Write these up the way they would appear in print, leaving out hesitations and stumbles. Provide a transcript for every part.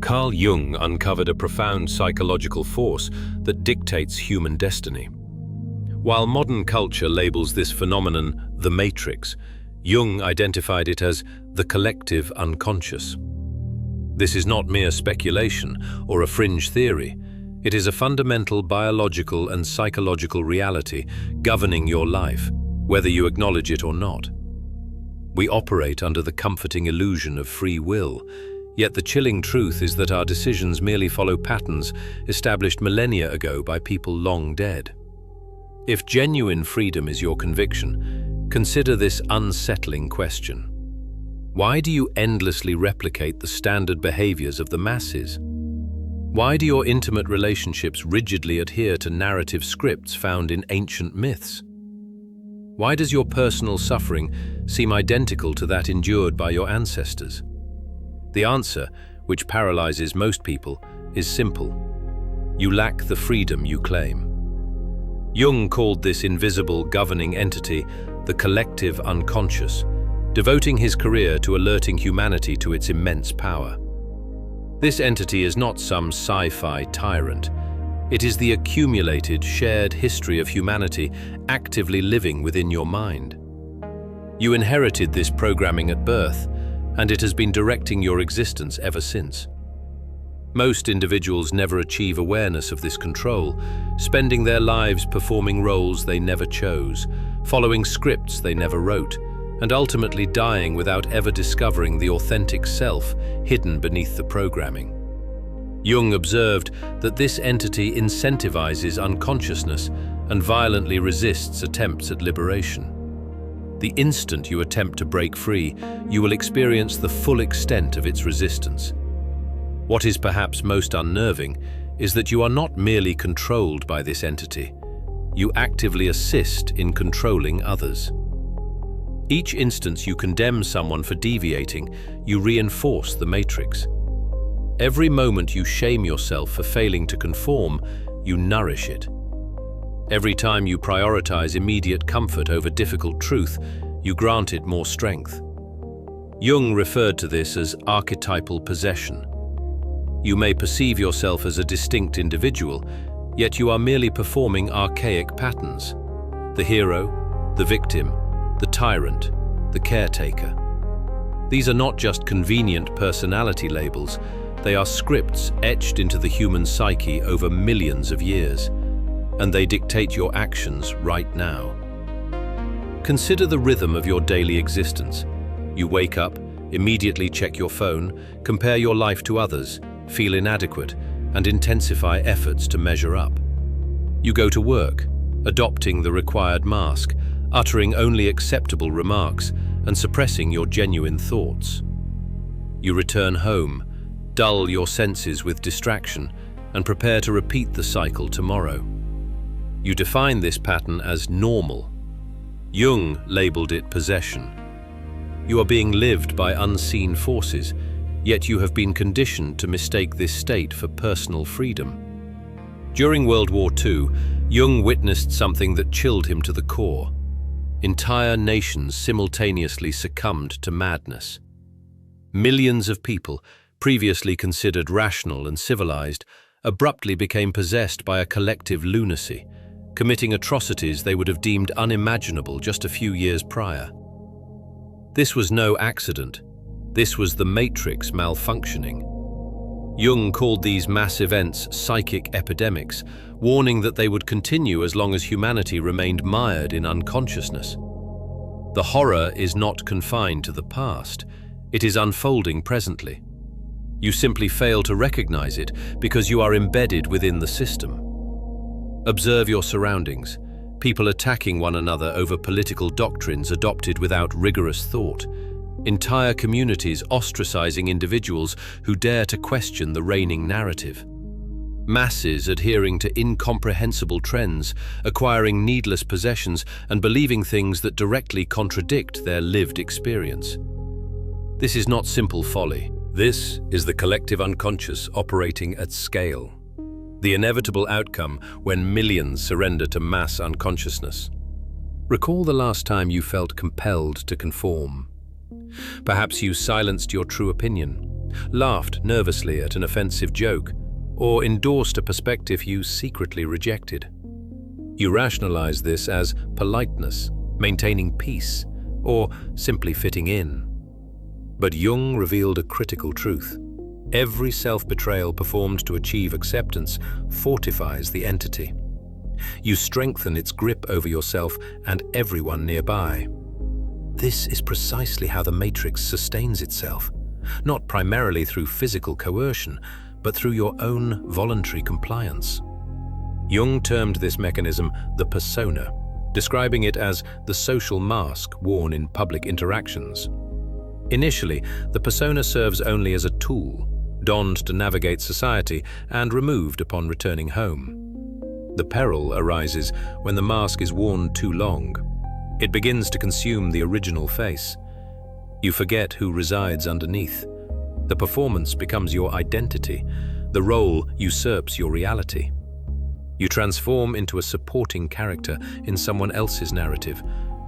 Carl Jung uncovered a profound psychological force that dictates human destiny. While modern culture labels this phenomenon the matrix, Jung identified it as the collective unconscious. This is not mere speculation or a fringe theory. It is a fundamental biological and psychological reality governing your life, whether you acknowledge it or not. We operate under the comforting illusion of free will, yet the chilling truth is that our decisions merely follow patterns established millennia ago by people long dead. If genuine freedom is your conviction, consider this unsettling question. Why do you endlessly replicate the standard behaviors of the masses? Why do your intimate relationships rigidly adhere to narrative scripts found in ancient myths? Why does your personal suffering seem identical to that endured by your ancestors? The answer, which paralyzes most people, is simple. You lack the freedom you claim. Jung called this invisible governing entity the collective unconscious, devoting his career to alerting humanity to its immense power. This entity is not some sci-fi tyrant. It is the accumulated, shared history of humanity actively living within your mind. You inherited this programming at birth, and it has been directing your existence ever since. Most individuals never achieve awareness of this control, spending their lives performing roles they never chose, following scripts they never wrote, and ultimately dying without ever discovering the authentic self hidden beneath the programming. Jung observed that this entity incentivizes unconsciousness and violently resists attempts at liberation. The instant you attempt to break free, you will experience the full extent of its resistance. What is perhaps most unnerving is that you are not merely controlled by this entity. You actively assist in controlling others. Each instance you condemn someone for deviating, you reinforce the matrix. Every moment you shame yourself for failing to conform, you nourish it. Every time you prioritize immediate comfort over difficult truth, you grant it more strength. Jung referred to this as archetypal possession. You may perceive yourself as a distinct individual, yet you are merely performing archaic patterns. The hero, the victim, the tyrant, the caretaker. These are not just convenient personality labels. They are scripts etched into the human psyche over millions of years, and they dictate your actions right now. Consider the rhythm of your daily existence. You wake up, immediately check your phone, compare your life to others, feel inadequate, and intensify efforts to measure up. You go to work, adopting the required mask, uttering only acceptable remarks, and suppressing your genuine thoughts. You return home, dull your senses with distraction, and prepare to repeat the cycle tomorrow. You define this pattern as normal. Jung labeled it possession. You are being lived by unseen forces, yet you have been conditioned to mistake this state for personal freedom. During World War II, Jung witnessed something that chilled him to the core. Entire nations simultaneously succumbed to madness. Millions of people, previously considered rational and civilized, abruptly became possessed by a collective lunacy, committing atrocities they would have deemed unimaginable just a few years prior. This was no accident. This was the matrix malfunctioning. Jung called these mass events psychic epidemics, warning that they would continue as long as humanity remained mired in unconsciousness. The horror is not confined to the past. It is unfolding presently. You simply fail to recognize it because you are embedded within the system. Observe your surroundings. People attacking one another over political doctrines adopted without rigorous thought. Entire communities ostracizing individuals who dare to question the reigning narrative. Masses adhering to incomprehensible trends, acquiring needless possessions, and believing things that directly contradict their lived experience. This is not simple folly. This is the collective unconscious operating at scale. The inevitable outcome when millions surrender to mass unconsciousness. Recall the last time you felt compelled to conform. Perhaps you silenced your true opinion, laughed nervously at an offensive joke, or endorsed a perspective you secretly rejected. You rationalize this as politeness, maintaining peace, or simply fitting in. But Jung revealed a critical truth. Every self-betrayal performed to achieve acceptance fortifies the entity. You strengthen its grip over yourself and everyone nearby. This is precisely how the matrix sustains itself, not primarily through physical coercion, but through your own voluntary compliance. Jung termed this mechanism the persona, describing it as the social mask worn in public interactions. Initially, the persona serves only as a tool, donned to navigate society and removed upon returning home. The peril arises when the mask is worn too long. It begins to consume the original face. You forget who resides underneath. The performance becomes your identity. The role usurps your reality. You transform into a supporting character in someone else's narrative,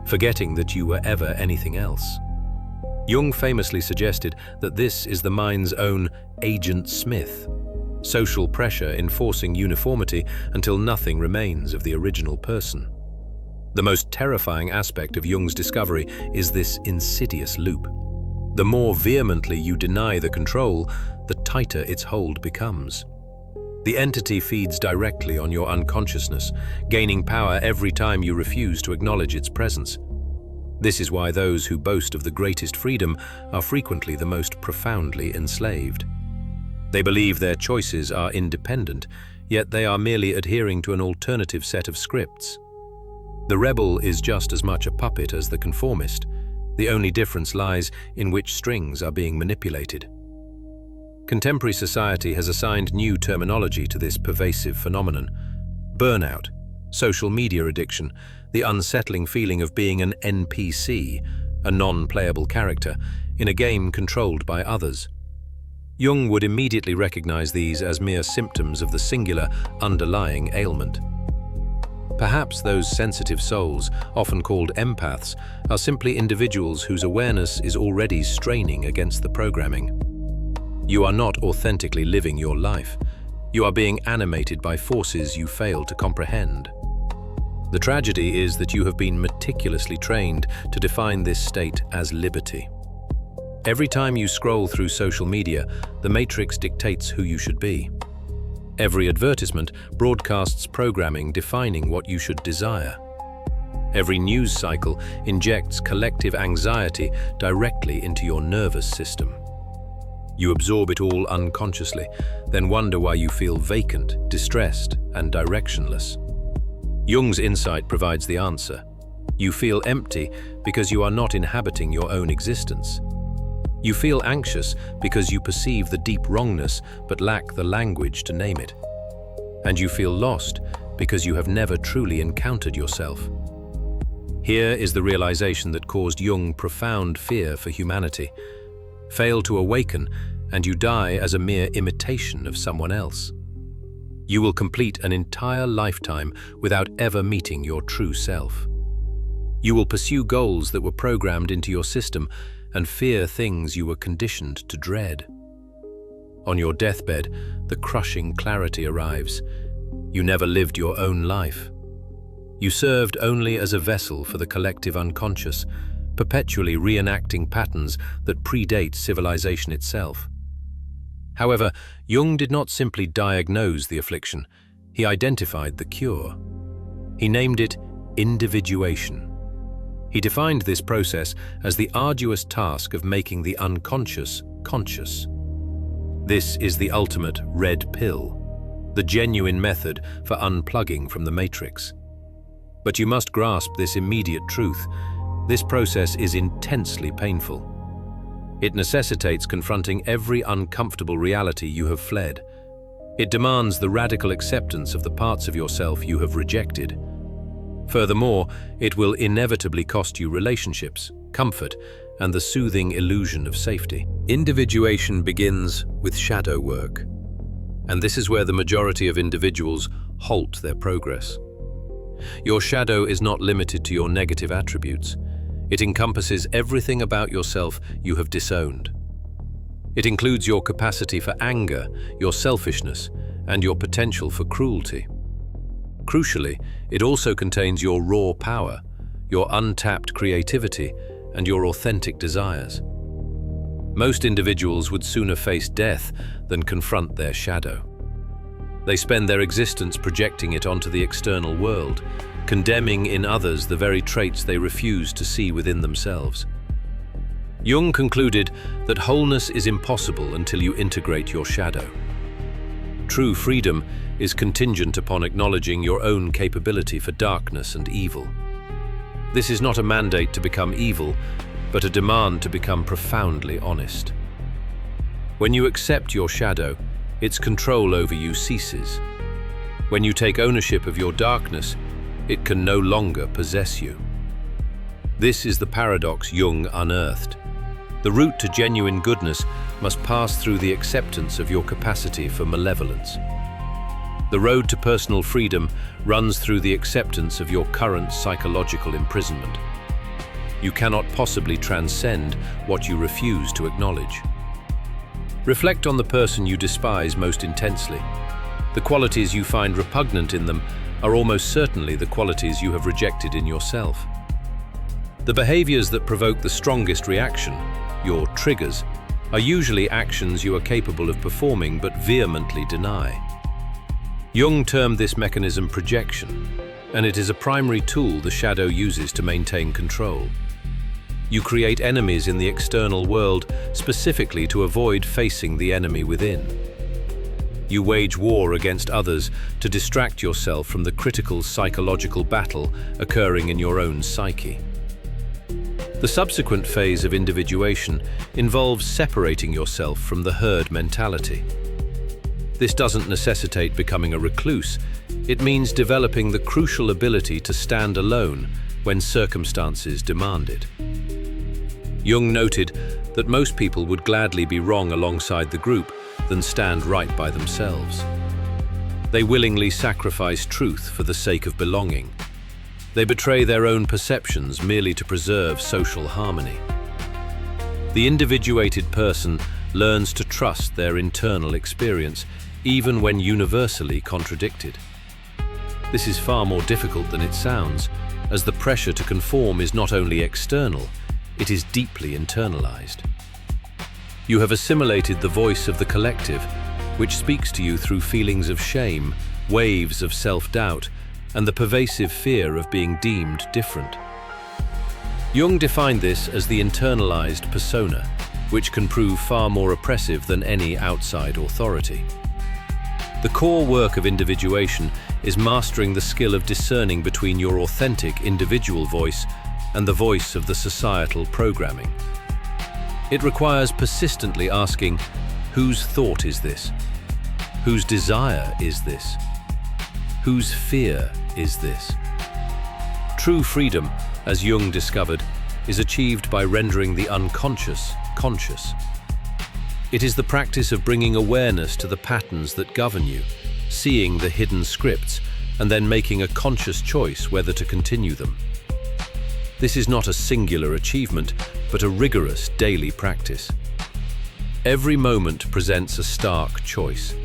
forgetting that you were ever anything else. Jung famously suggested that this is the mind's own agent Smith, social pressure enforcing uniformity until nothing remains of the original person. The most terrifying aspect of Jung's discovery is this insidious loop. The more vehemently you deny the control, the tighter its hold becomes. The entity feeds directly on your unconsciousness, gaining power every time you refuse to acknowledge its presence. This is why those who boast of the greatest freedom are frequently the most profoundly enslaved. They believe their choices are independent, yet they are merely adhering to an alternative set of scripts. The rebel is just as much a puppet as the conformist. The only difference lies in which strings are being manipulated. Contemporary society has assigned new terminology to this pervasive phenomenon: burnout, social media addiction, the unsettling feeling of being an NPC, a non-playable character, in a game controlled by others. Jung would immediately recognize these as mere symptoms of the singular underlying ailment. Perhaps those sensitive souls, often called empaths, are simply individuals whose awareness is already straining against the programming. You are not authentically living your life. You are being animated by forces you fail to comprehend. The tragedy is that you have been meticulously trained to define this state as liberty. Every time you scroll through social media, the matrix dictates who you should be. Every advertisement broadcasts programming defining what you should desire. Every news cycle injects collective anxiety directly into your nervous system. You absorb it all unconsciously, then wonder why you feel vacant, distressed, and directionless. Jung's insight provides the answer. You feel empty because you are not inhabiting your own existence. You feel anxious because you perceive the deep wrongness but lack the language to name it. And you feel lost because you have never truly encountered yourself. Here is the realization that caused Jung profound fear for humanity. Fail to awaken, and you die as a mere imitation of someone else. You will complete an entire lifetime without ever meeting your true self. You will pursue goals that were programmed into your system and fear things you were conditioned to dread. On your deathbed, the crushing clarity arrives. You never lived your own life. You served only as a vessel for the collective unconscious, perpetually reenacting patterns that predate civilization itself. However, Jung did not simply diagnose the affliction, he identified the cure. He named it individuation. He defined this process as the arduous task of making the unconscious conscious. This is the ultimate red pill, the genuine method for unplugging from the matrix. But you must grasp this immediate truth. This process is intensely painful. It necessitates confronting every uncomfortable reality you have fled. It demands the radical acceptance of the parts of yourself you have rejected. Furthermore, it will inevitably cost you relationships, comfort, and the soothing illusion of safety. Individuation begins with shadow work, and this is where the majority of individuals halt their progress. Your shadow is not limited to your negative attributes. It encompasses everything about yourself you have disowned. It includes your capacity for anger, your selfishness, and your potential for cruelty. Crucially, it also contains your raw power, your untapped creativity, and your authentic desires. Most individuals would sooner face death than confront their shadow. They spend their existence projecting it onto the external world, condemning in others the very traits they refuse to see within themselves. Jung concluded that wholeness is impossible until you integrate your shadow. True freedom is contingent upon acknowledging your own capability for darkness and evil. This is not a mandate to become evil, but a demand to become profoundly honest. When you accept your shadow, its control over you ceases. When you take ownership of your darkness, it can no longer possess you. This is the paradox Jung unearthed. The route to genuine goodness must pass through the acceptance of your capacity for malevolence. The road to personal freedom runs through the acceptance of your current psychological imprisonment. You cannot possibly transcend what you refuse to acknowledge. Reflect on the person you despise most intensely. The qualities you find repugnant in them are almost certainly the qualities you have rejected in yourself. The behaviors that provoke the strongest reaction, your triggers, are usually actions you are capable of performing but vehemently deny. Jung termed this mechanism projection, and it is a primary tool the shadow uses to maintain control. You create enemies in the external world specifically to avoid facing the enemy within. You wage war against others to distract yourself from the critical psychological battle occurring in your own psyche. The subsequent phase of individuation involves separating yourself from the herd mentality. This doesn't necessitate becoming a recluse. It means developing the crucial ability to stand alone when circumstances demand it. Jung noted that most people would gladly be wrong alongside the group than stand right by themselves. They willingly sacrifice truth for the sake of belonging. They betray their own perceptions merely to preserve social harmony. The individuated person learns to trust their internal experience, even when universally contradicted. This is far more difficult than it sounds, as the pressure to conform is not only external, it is deeply internalized. You have assimilated the voice of the collective, which speaks to you through feelings of shame, waves of self-doubt, and the pervasive fear of being deemed different. Jung defined this as the internalized persona, which can prove far more oppressive than any outside authority. The core work of individuation is mastering the skill of discerning between your authentic individual voice and the voice of the societal programming. It requires persistently asking, whose thought is this? Whose desire is this? Whose fear is this? True freedom, as Jung discovered, is achieved by rendering the unconscious conscious. It is the practice of bringing awareness to the patterns that govern you, seeing the hidden scripts, and then making a conscious choice whether to continue them. This is not a singular achievement, but a rigorous daily practice. Every moment presents a stark choice.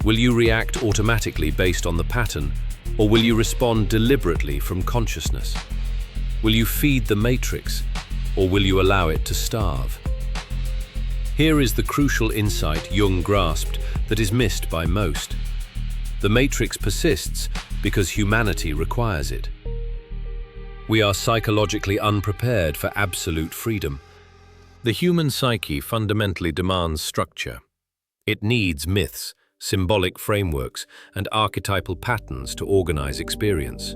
Will you react automatically based on the pattern, or will you respond deliberately from consciousness? Will you feed the matrix, or will you allow it to starve? Here is the crucial insight Jung grasped that is missed by most. The matrix persists because humanity requires it. We are psychologically unprepared for absolute freedom. The human psyche fundamentally demands structure. It needs myths, symbolic frameworks, and archetypal patterns to organize experience.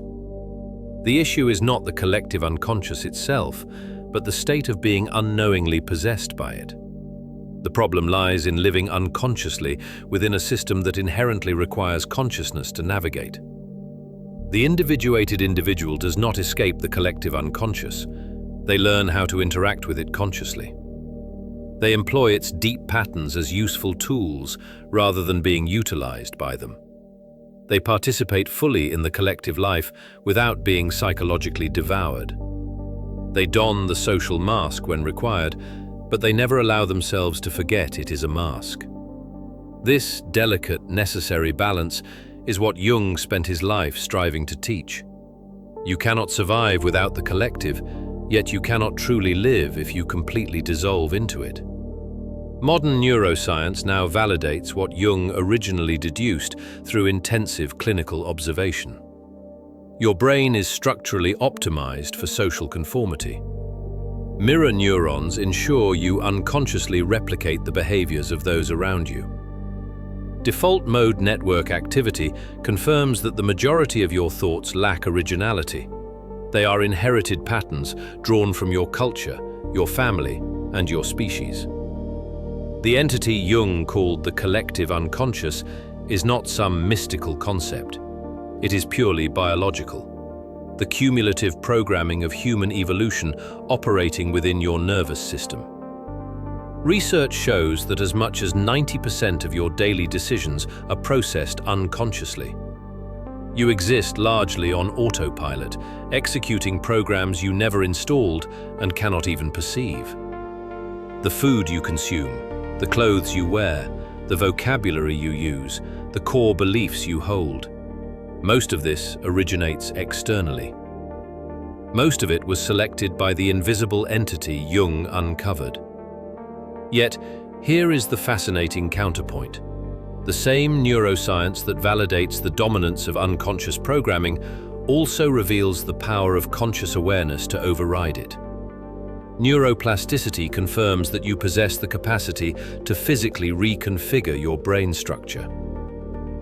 The issue is not the collective unconscious itself, but the state of being unknowingly possessed by it. The problem lies in living unconsciously within a system that inherently requires consciousness to navigate. The individuated individual does not escape the collective unconscious. They learn how to interact with it consciously. They employ its deep patterns as useful tools rather than being utilized by them. They participate fully in the collective life without being psychologically devoured. They don the social mask when required, but they never allow themselves to forget it is a mask. This delicate, necessary balance is what Jung spent his life striving to teach. You cannot survive without the collective, yet you cannot truly live if you completely dissolve into it. Modern neuroscience now validates what Jung originally deduced through intensive clinical observation. Your brain is structurally optimized for social conformity. Mirror neurons ensure you unconsciously replicate the behaviors of those around you. Default mode network activity confirms that the majority of your thoughts lack originality. They are inherited patterns drawn from your culture, your family, and your species. The entity Jung called the collective unconscious is not some mystical concept. It is purely biological, the cumulative programming of human evolution operating within your nervous system. Research shows that as much as 90% of your daily decisions are processed unconsciously. You exist largely on autopilot, executing programs you never installed and cannot even perceive. The food you consume, the clothes you wear, the vocabulary you use, the core beliefs you hold. Most of this originates externally. Most of it was selected by the invisible entity Jung uncovered. Yet, here is the fascinating counterpoint. The same neuroscience that validates the dominance of unconscious programming also reveals the power of conscious awareness to override it. Neuroplasticity confirms that you possess the capacity to physically reconfigure your brain structure.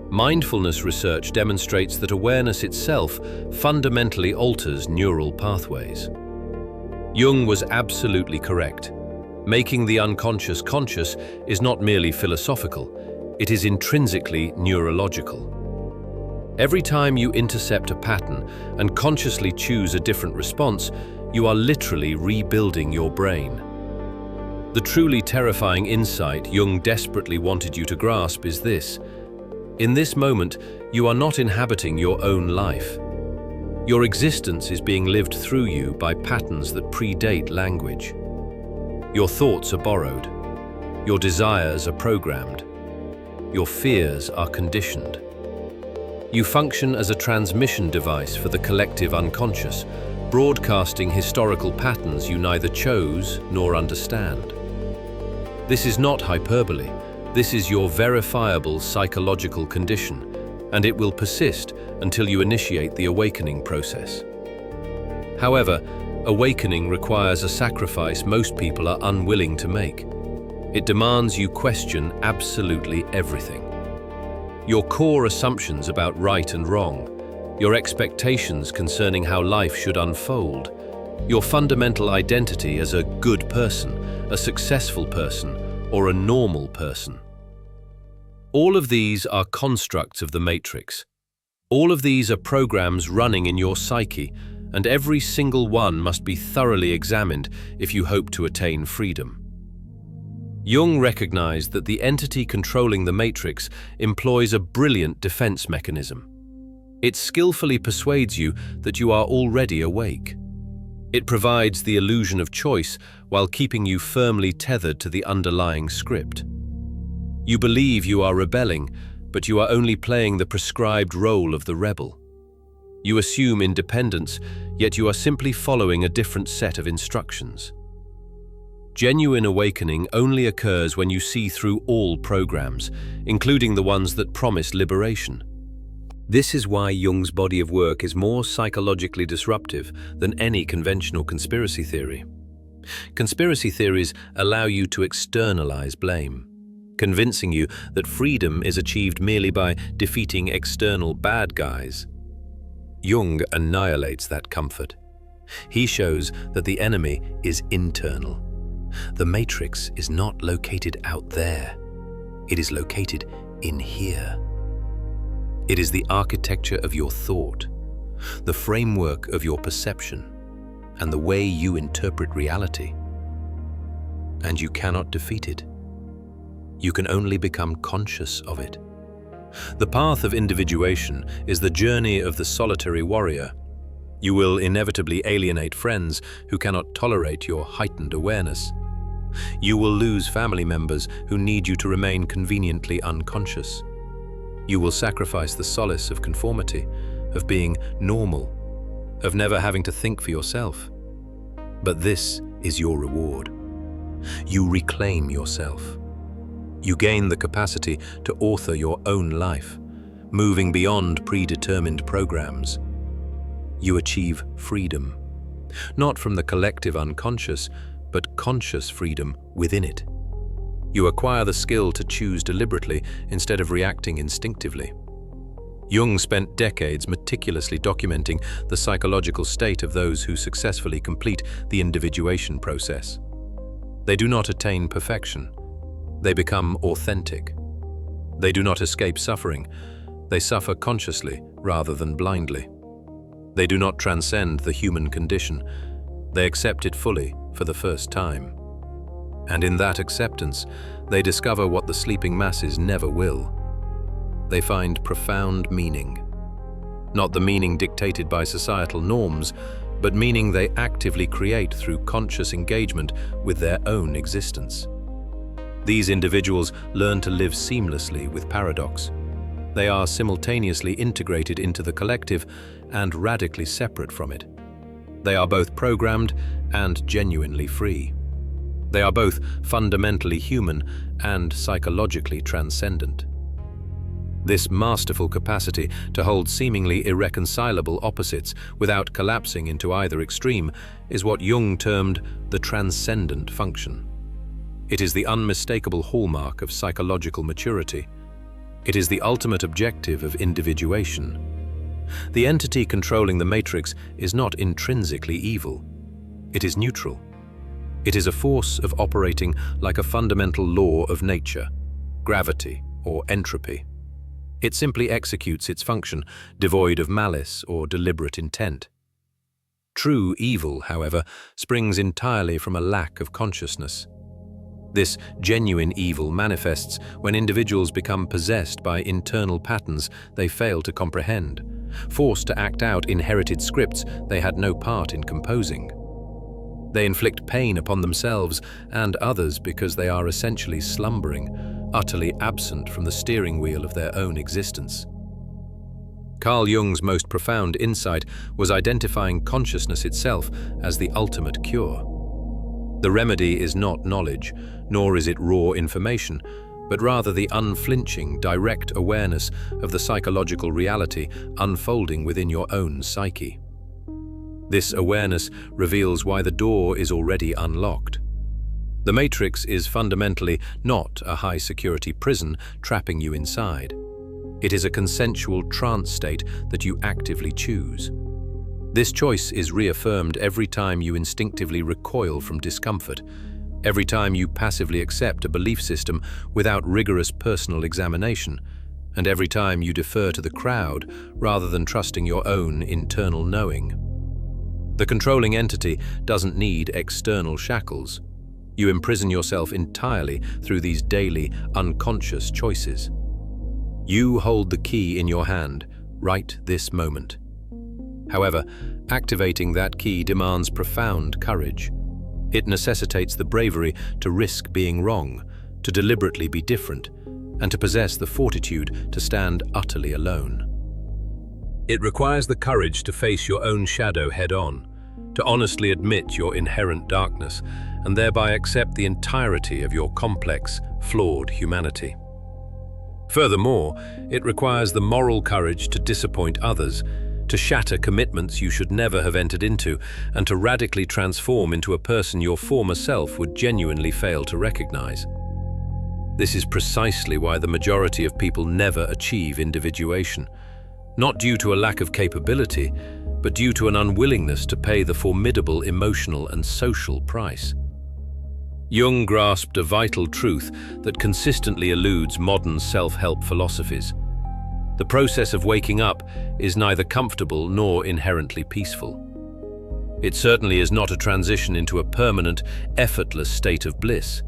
Mindfulness research demonstrates that awareness itself fundamentally alters neural pathways. Jung was absolutely correct. Making the unconscious conscious is not merely philosophical, it is intrinsically neurological. Every time you intercept a pattern and consciously choose a different response, you are literally rebuilding your brain. The truly terrifying insight Jung desperately wanted you to grasp is this: in this moment, you are not inhabiting your own life. Your existence is being lived through you by patterns that predate language. Your thoughts are borrowed. Your desires are programmed. Your fears are conditioned. You function as a transmission device for the collective unconscious, broadcasting historical patterns you neither chose nor understand. This is not hyperbole. This is your verifiable psychological condition, and it will persist until you initiate the awakening process. However, awakening requires a sacrifice most people are unwilling to make. It demands you question absolutely everything. Your core assumptions about right and wrong, your expectations concerning how life should unfold, your fundamental identity as a good person, a successful person, or a normal person. All of these are constructs of the matrix. All of these are programs running in your psyche, and every single one must be thoroughly examined if you hope to attain freedom. Jung recognized that the entity controlling the matrix employs a brilliant defense mechanism. It skillfully persuades you that you are already awake. It provides the illusion of choice while keeping you firmly tethered to the underlying script. You believe you are rebelling, but you are only playing the prescribed role of the rebel. You assume independence, yet you are simply following a different set of instructions. Genuine awakening only occurs when you see through all programs, including the ones that promise liberation. This is why Jung's body of work is more psychologically disruptive than any conventional conspiracy theory. Conspiracy theories allow you to externalize blame, convincing you that freedom is achieved merely by defeating external bad guys. Jung annihilates that comfort. He shows that the enemy is internal. The matrix is not located out there. It is located in here. It is the architecture of your thought, the framework of your perception, and the way you interpret reality. And you cannot defeat it. You can only become conscious of it. The path of individuation is the journey of the solitary warrior. You will inevitably alienate friends who cannot tolerate your heightened awareness. You will lose family members who need you to remain conveniently unconscious. You will sacrifice the solace of conformity, of being normal, of never having to think for yourself. But this is your reward. You reclaim yourself. You gain the capacity to author your own life, moving beyond predetermined programs. You achieve freedom, not from the collective unconscious, but conscious freedom within it. You acquire the skill to choose deliberately instead of reacting instinctively. Jung spent decades meticulously documenting the psychological state of those who successfully complete the individuation process. They do not attain perfection. They become authentic. They do not escape suffering. They suffer consciously rather than blindly. They do not transcend the human condition. They accept it fully for the first time. And in that acceptance, they discover what the sleeping masses never will. They find profound meaning. Not the meaning dictated by societal norms, but meaning they actively create through conscious engagement with their own existence. These individuals learn to live seamlessly with paradox. They are simultaneously integrated into the collective and radically separate from it. They are both programmed and genuinely free. They are both fundamentally human and psychologically transcendent. This masterful capacity to hold seemingly irreconcilable opposites without collapsing into either extreme is what Jung termed the transcendent function. It is the unmistakable hallmark of psychological maturity. It is the ultimate objective of individuation. The entity controlling the matrix is not intrinsically evil. It is neutral. It is a force of operating like a fundamental law of nature, gravity or entropy. It simply executes its function, devoid of malice or deliberate intent. True evil, however, springs entirely from a lack of consciousness. This genuine evil manifests when individuals become possessed by internal patterns they fail to comprehend, forced to act out inherited scripts they had no part in composing. They inflict pain upon themselves and others because they are essentially slumbering, utterly absent from the steering wheel of their own existence. Carl Jung's most profound insight was identifying consciousness itself as the ultimate cure. The remedy is not knowledge, nor is it raw information, but rather the unflinching, direct awareness of the psychological reality unfolding within your own psyche. This awareness reveals why the door is already unlocked. The matrix is fundamentally not a high-security prison trapping you inside. It is a consensual trance state that you actively choose. This choice is reaffirmed every time you instinctively recoil from discomfort, every time you passively accept a belief system without rigorous personal examination, and every time you defer to the crowd rather than trusting your own internal knowing. The controlling entity doesn't need external shackles. You imprison yourself entirely through these daily, unconscious choices. You hold the key in your hand, right this moment. However, activating that key demands profound courage. It necessitates the bravery to risk being wrong, to deliberately be different, and to possess the fortitude to stand utterly alone. It requires the courage to face your own shadow head-on, to honestly admit your inherent darkness, and thereby accept the entirety of your complex, flawed humanity. Furthermore, it requires the moral courage to disappoint others, to shatter commitments you should never have entered into, and to radically transform into a person your former self would genuinely fail to recognize. This is precisely why the majority of people never achieve individuation, not due to a lack of capability, but due to an unwillingness to pay the formidable emotional and social price. Jung grasped a vital truth that consistently eludes modern self-help philosophies. The process of waking up is neither comfortable nor inherently peaceful. It certainly is not a transition into a permanent, effortless state of bliss.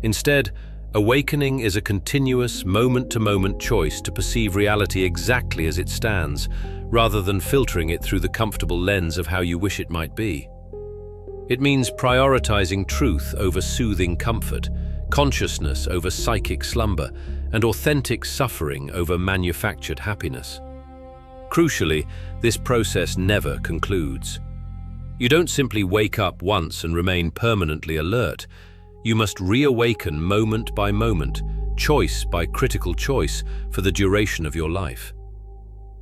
Instead, awakening is a continuous, moment-to-moment choice to perceive reality exactly as it stands, rather than filtering it through the comfortable lens of how you wish it might be. It means prioritizing truth over soothing comfort, consciousness over psychic slumber, and authentic suffering over manufactured happiness. Crucially, this process never concludes. You don't simply wake up once and remain permanently alert. You must reawaken moment by moment, choice by critical choice, for the duration of your life.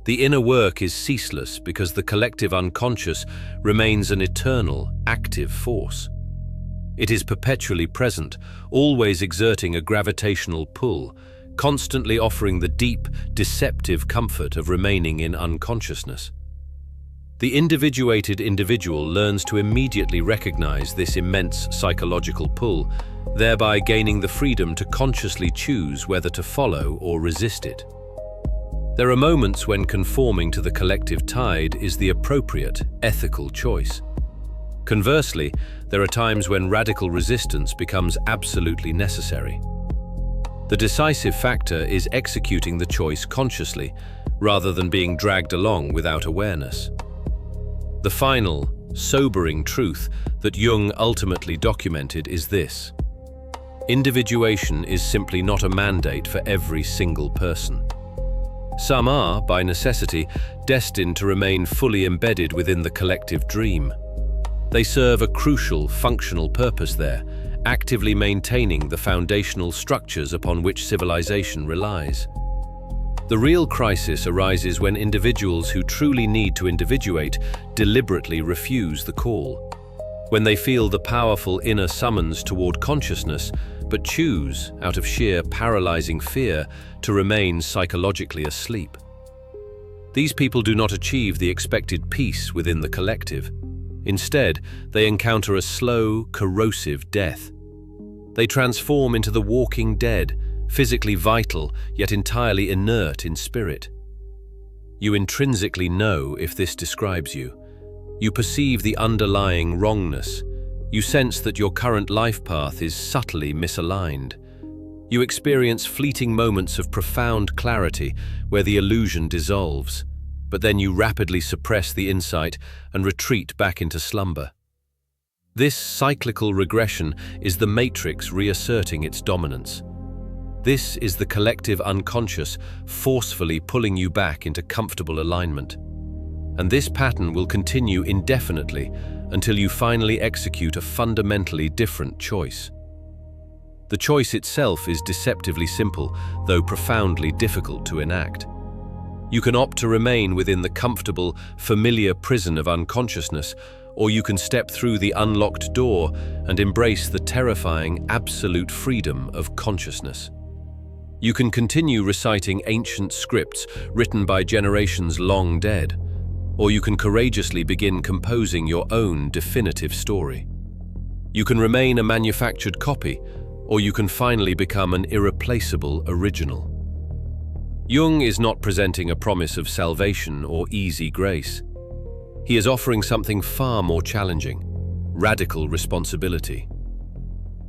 The inner work is ceaseless because the collective unconscious remains an eternal, active force. It is perpetually present, always exerting a gravitational pull, constantly offering the deep, deceptive comfort of remaining in unconsciousness. The individuated individual learns to immediately recognize this immense psychological pull, thereby gaining the freedom to consciously choose whether to follow or resist it. There are moments when conforming to the collective tide is the appropriate, ethical choice. Conversely, there are times when radical resistance becomes absolutely necessary. The decisive factor is executing the choice consciously, rather than being dragged along without awareness. The final, sobering truth that Jung ultimately documented is this: individuation is simply not a mandate for every single person. Some are, by necessity, destined to remain fully embedded within the collective dream. They serve a crucial, functional purpose there, actively maintaining the foundational structures upon which civilization relies. The real crisis arises when individuals who truly need to individuate deliberately refuse the call. When they feel the powerful inner summons toward consciousness, but choose, out of sheer paralyzing fear, to remain psychologically asleep. These people do not achieve the expected peace within the collective. Instead, they encounter a slow, corrosive death. They transform into the walking dead, physically vital, yet entirely inert in spirit. You intrinsically know if this describes you. You perceive the underlying wrongness. You sense that your current life path is subtly misaligned. You experience fleeting moments of profound clarity where the illusion dissolves, but then you rapidly suppress the insight and retreat back into slumber. This cyclical regression is the matrix reasserting its dominance. This is the collective unconscious forcefully pulling you back into comfortable alignment. And this pattern will continue indefinitely until you finally execute a fundamentally different choice. The choice itself is deceptively simple, though profoundly difficult to enact. You can opt to remain within the comfortable, familiar prison of unconsciousness, or you can step through the unlocked door and embrace the terrifying, absolute freedom of consciousness. You can continue reciting ancient scripts written by generations long dead, or you can courageously begin composing your own definitive story. You can remain a manufactured copy, or you can finally become an irreplaceable original. Jung is not presenting a promise of salvation or easy grace. He is offering something far more challenging: radical responsibility.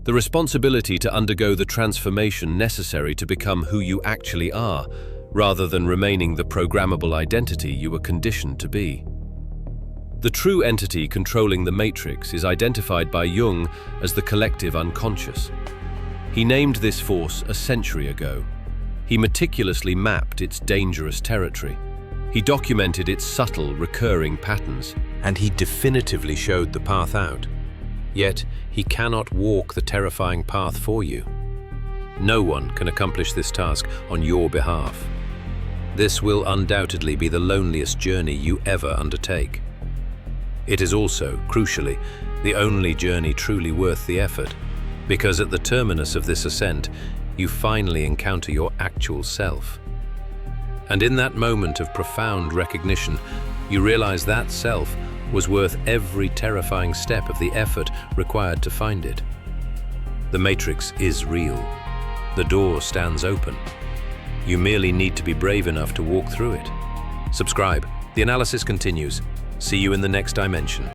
The responsibility to undergo the transformation necessary to become who you actually are, rather than remaining the programmable identity you were conditioned to be. The true entity controlling the matrix is identified by Jung as the collective unconscious. He named this force a century ago. He meticulously mapped its dangerous territory. He documented its subtle, recurring patterns, and he definitively showed the path out. Yet, he cannot walk the terrifying path for you. No one can accomplish this task on your behalf. This will undoubtedly be the loneliest journey you ever undertake. It is also, crucially, the only journey truly worth the effort, because at the terminus of this ascent, you finally encounter your actual self. And in that moment of profound recognition, you realize that self was worth every terrifying step of the effort required to find it. The matrix is real. The door stands open. You merely need to be brave enough to walk through it. Subscribe. The analysis continues. See you in the next dimension.